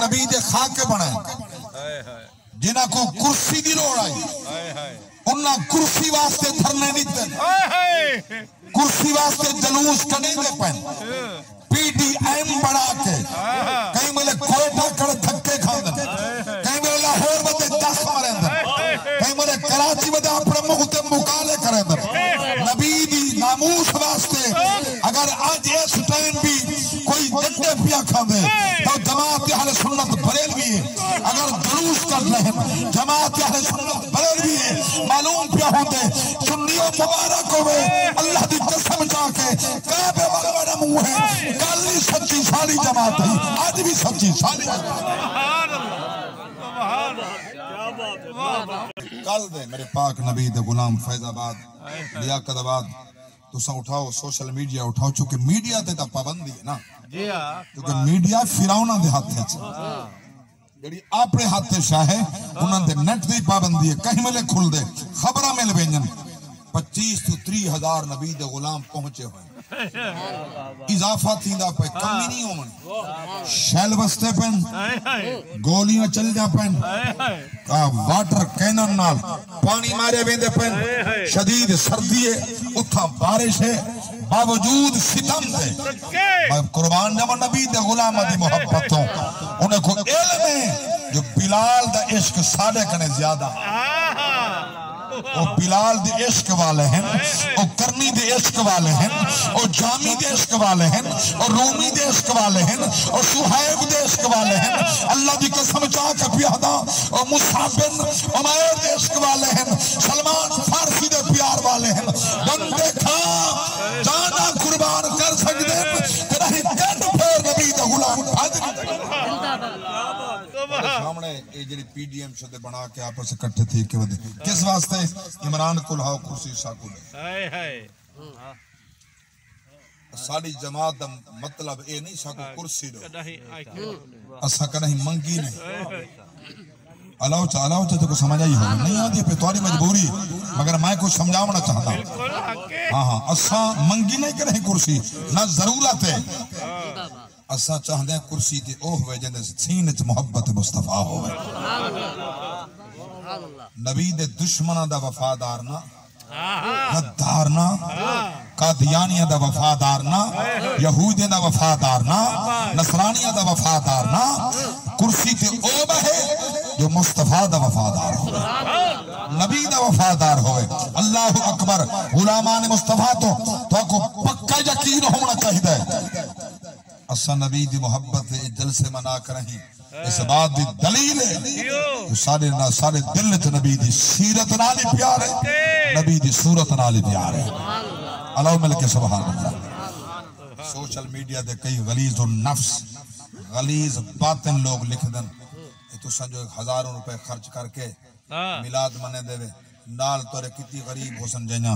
नबी दे खाके बने जिन्हां को कुर्सी दी लोड़ आई उन्ना कुर्सी वास्ते धरने नहीं देन कुर्सी वास्ते जलूस कने दे पेन पीडीएम बना के कहीं मेले कोयटा कड़े धक्के खांदन कहीं मेले लाहौर बदे 10 मरेंदन कहीं मेले कराची बदे अपने मुंह ते मुकाले करेंदन नबी दी नामूस वास्ते अगर आज इस टाइम भी कोई डंडे पिया खांदे तो जमात अहले सुन्नत बरेलवी है अगर जुलूस कर रहे हैं जमात अहले सुन्नत बरेलवी है मालूम पिया होते सुन्नियों मुबारक होवे अल्लाह दी कसम जाके काबे वाला मुंह है कल सच्ची सारी जमात है आज भी सच्ची सारी सुभान अल्लाह क्या बात है कल दे मेरे पाक नबी दे गुलाम फैजाबाद लियाकताबाद तुसा उठाओ सोशल मीडिया उठाओ चूंकि मीडिया ते पाबंदी है ना जी हां क्योंकि मीडिया फिरौना दे हाथ च जेडी अपने हाथ च है उन्हां दे नेट दी पाबंदी है कहीं मिले खुल दे खबरां मिल वेंजन 25 तो 30 हजार नबी दे गुलाम पहुंचे हुए इजाफा थींदा पे कमी नहीं होवन शैल बसते पेन गोलियां चल जा पेन वाटर कैनन नाल पानी मारे वेंदे पेन शदीद सर्दी है उठा बारिश है बावजूद सितम दे कुर्बान जावा नबी दे गुलाम दी मोहब्बतों उन्हें को इल्म है जो बिलाल दा इश्क साडे कने ज्यादा वो बिलाल दे इश्क वाले हैं वो करनी दे इश्क वाले हैं वो जामी दे इश्क वाले हैं और रूमी दे इश्क वाले हैं और सुहैब दे इश्क वाले हैं अल्लाह की कसम चाह के प्यादा और मुसाब बिन उमैर दे इश्क वाले हैं सलमान फारसी दे प्यार वाले हैं बंदे खा जाना कुर्बान कर सकते हैं नहीं कंड फेर नबी दा गुलाम सामने ये जेडी पीडीएम शदे बना के आपस इकट्ठे थी के वदे किस वास्ते इमरान कुल हाओ कुर्सी साकुल हाय हाय साडी जमात दा मतलब ए नहीं साकू कुर्सी दो असा कहीं मंगी नहीं अलाउ चा तो समझ आई हो नहीं आती पे तुम्हारी मजबूरी मगर मैं कुछ समझावना चाहता हूं हां हां असा मंगी नहीं करे कुर्सी ना जरूरत है असा चाहते हैं कुर्सी ते ओ होवे जिंदे सीने च मोहब्बत मुस्तफा होवे नबी दे दुश्मनां दा वफादार ना गद्दार ना कादियानियां दा वफादार ना यहूदियां दा वफादार ना नसरानियां दा वफादार ना कुर्सी ते ओ बहे जो मुस्तफा दा वफादार हो नबी दा वफादार होवे अल्लाहु अकबर गुलामान मुस्तफा तो को पक्का यकीन होना चाहिए असा नबी दी मोहब्बत जलसे मना कर रही इस बात दी दलील है सारे दिल च नबी दी सीरत नाल ही प्यार है नबी दी सूरत नाल ही प्यार है अल्लाह मिल के सुभान अल्लाह सोशल मीडिया दे कई गलीज और नफ्स गलीज बातिन लोग लिख दन तुसा जो 1000 रुपए खर्च करके मिलाद मने देवे नाल तोरे कितनी गरीब हो समझेना